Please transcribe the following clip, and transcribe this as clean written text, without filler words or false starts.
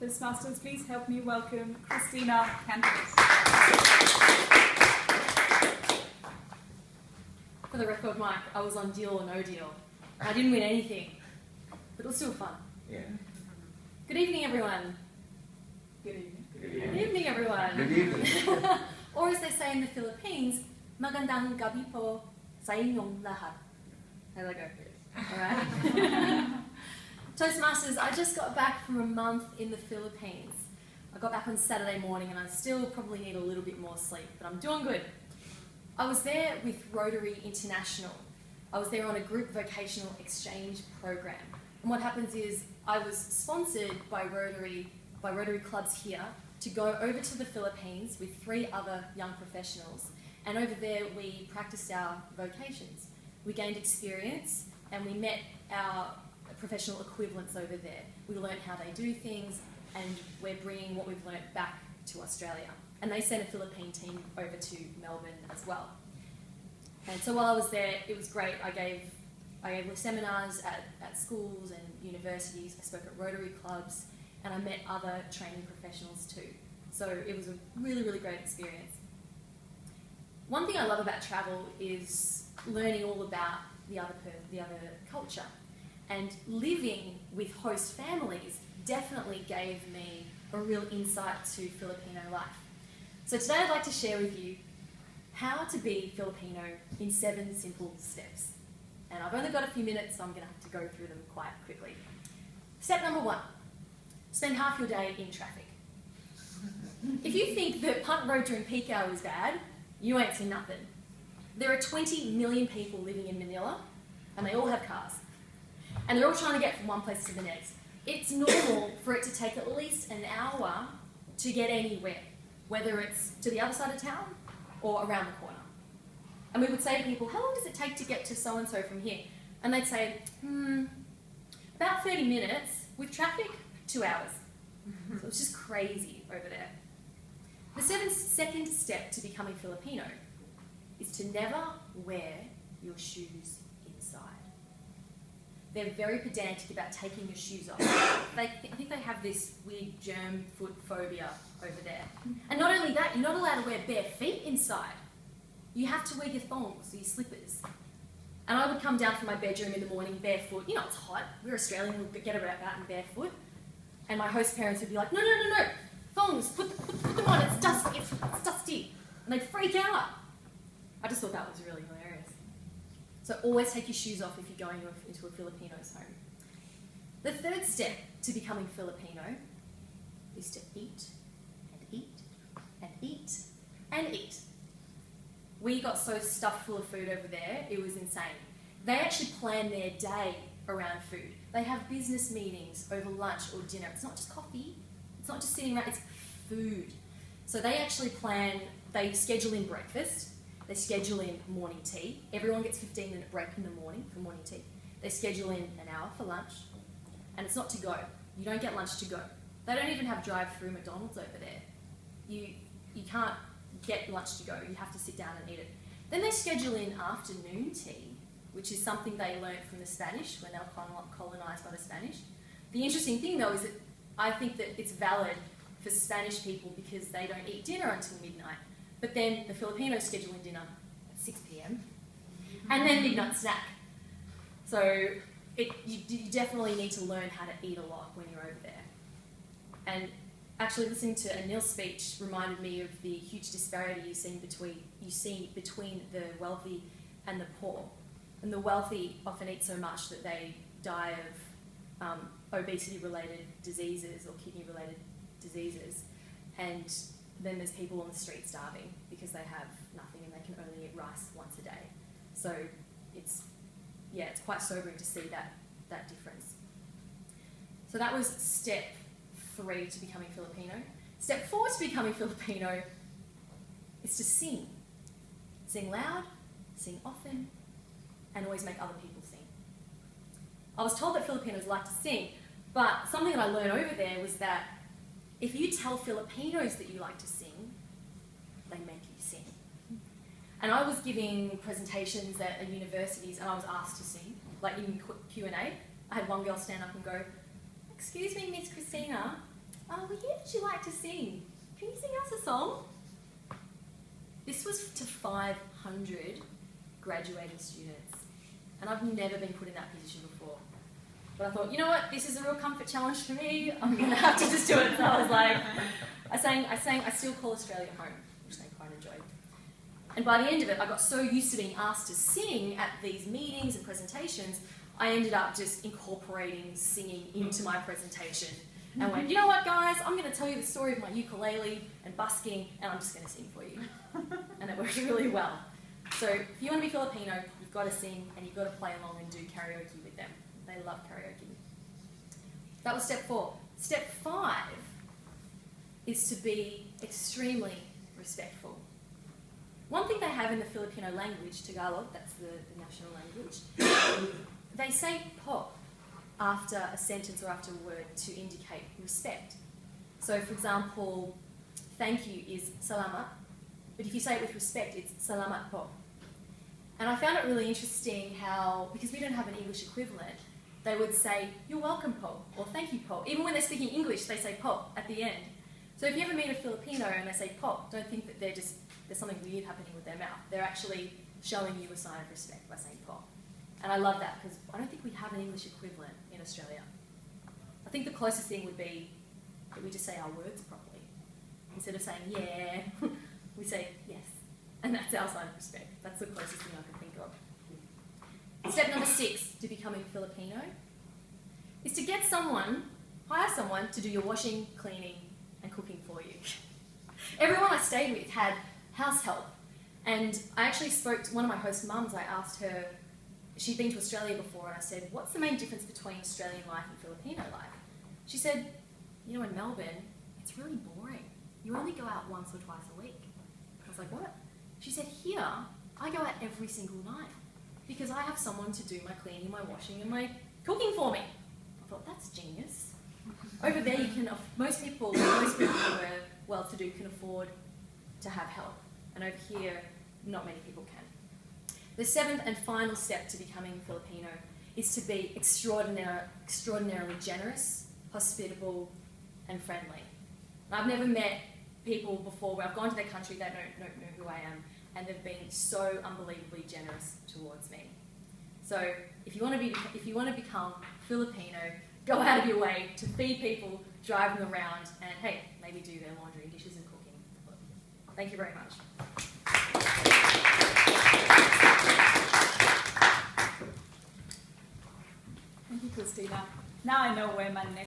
Toastmasters, please help me welcome Christina, Canters. For the record, Mike, I was on Deal or No Deal. I didn't win anything, but it was still fun. Yeah. Good evening, everyone. Good evening. Good evening, everyone. Good evening. Or as they say in the Philippines, magandang gabi po sa inyong lahat. There they go. All right. Toastmasters, I just got back from a month in the Philippines. I got back on Saturday morning and I still probably need a little bit more sleep, but I'm doing good. I was there with Rotary International. I was there on a group vocational exchange program. And what happens is I was sponsored by Rotary clubs here to go over to the Philippines with 3 other young professionals. And over there we practiced our vocations. We gained experience and we met our professional equivalents over there. We learned how they do things and we're bringing what we've learnt back to Australia. And they sent a Philippine team over to Melbourne as well. And so while I was there, it was great. I gave seminars at schools and universities. I spoke at Rotary clubs and I met other training professionals too. So it was a really, really great experience. One thing I love about travel is learning all about the other culture. And living with host families definitely gave me a real insight to Filipino life. So today I'd like to share with you how to be Filipino in 7 simple steps. And I've only got a few minutes, so I'm going to have to go through them quite quickly. Step number 1, spend half your day in traffic. If you think that Punt Road during peak hour is bad, you ain't seen nothing. There are 20 million people living in Manila, and they all have cars. And they're all trying to get from one place to the next. It's normal for it to take at least an hour to get anywhere, whether it's to the other side of town or around the corner. And we would say to people, how long does it take to get to so-and-so from here? And they'd say, about 30 minutes. With traffic, 2 hours. So it's just crazy over there. The second step to becoming Filipino is to never wear your shoes inside. They're very pedantic about taking your shoes off. I think they have this weird germ foot phobia over there. And not only that, you're not allowed to wear bare feet inside. You have to wear your thongs or your slippers. And I would come down from my bedroom in the morning barefoot. You know, it's hot. We're Australian, we'll get about in barefoot. And my host parents would be like, no, thongs, put them on, it's dusty. And they'd freak out. I just thought that was really hilarious. So always take your shoes off if you're going into a Filipino's home. The third step to becoming Filipino is to eat and eat and eat and eat. We got so stuffed full of food over there, it was insane. They actually plan their day around food. They have business meetings over lunch or dinner. It's not just coffee, it's not just sitting around, it's food. So they schedule in breakfast, they schedule in morning tea. Everyone gets a 15-minute break in the morning for morning tea. They schedule in an hour for lunch, and it's not to go. You don't get lunch to go. They don't even have drive-through McDonald's over there. You can't get lunch to go. You have to sit down and eat it. Then they schedule in afternoon tea, which is something they learnt from the Spanish when they were colonised by the Spanish. The interesting thing, though, is that I think that it's valid for Spanish people because they don't eat dinner until midnight. But then the Filipinos schedule in dinner at 6 p.m. and then midnight snack. So you definitely need to learn how to eat a lot when you're over there. And actually listening to Anil's speech reminded me of the huge disparity you see between the wealthy and the poor. And the wealthy often eat so much that they die of obesity-related diseases or kidney-related diseases. And then there's people on the street starving because they have nothing and they can only eat rice once a day. So it's quite sobering to see that difference. So that was step 3 to becoming Filipino. Step 4 to becoming Filipino is to sing. Sing loud, sing often, and always make other people sing. I was told that Filipinos like to sing, but something that I learned over there was that if you tell Filipinos that you like to sing, they make you sing. And I was giving presentations at universities and I was asked to sing, like in Q&A. I had one girl stand up and go, "Excuse me, Miss Christina, we hear that you like to sing. Can you sing us a song? This was to 500 graduating students. And I've never been put in that position before. But I thought, you know what, this is a real comfort challenge for me. I'm going to have to just do it. So I was like, I Still Call Australia Home, which they quite enjoyed. And by the end of it, I got so used to being asked to sing at these meetings and presentations, I ended up just incorporating singing into my presentation. And went, you know what, guys, I'm going to tell you the story of my ukulele and busking, and I'm just going to sing for you. And it worked really well. So if you want to be Filipino, you've got to sing, and you've got to play along and do karaoke with them. They love karaoke. That was step 4. Step 5 is to be extremely respectful. One thing they have in the Filipino language, Tagalog, that's the national language, they say po after a sentence or after a word to indicate respect. So, for example, thank you is salamat, but if you say it with respect, it's salamat po. And I found it really interesting how, because we don't have an English equivalent, they would say, you're welcome po, or thank you po. Even when they're speaking English, they say po at the end. So if you ever meet a Filipino and they say po, don't think that there's something weird happening with their mouth. They're actually showing you a sign of respect by saying po. And I love that because I don't think we have an English equivalent in Australia. I think the closest thing would be that we just say our words properly. Instead of saying yeah, we say yes. And that's our sign of respect. That's the closest thing I can think of. Step number 6 to becoming Filipino is to hire someone to do your washing, cleaning, and cooking for you. Everyone I stayed with had house help. And I actually spoke to one of my host mums. I asked her, she'd been to Australia before, and I said, what's the main difference between Australian life and Filipino life? She said, you know, in Melbourne, it's really boring. You only go out once or twice a week. I was like, what? She said, here, I go out every single night because I have someone to do my cleaning, my washing, and my cooking for me. I thought, that's genius. Over there, most people who are well-to-do can afford to have help. And over here, not many people can. The 7th and final step to becoming Filipino is to be extraordinarily generous, hospitable, and friendly. I've never met people before where I've gone to their country, they don't know who I am, and they've been so unbelievably generous towards me. So if you want to become Filipino, go out of your way to feed people, drive them around, and hey, maybe do their laundry, dishes, and cooking. Thank you very much. Thank you, Christina. Now I know where my next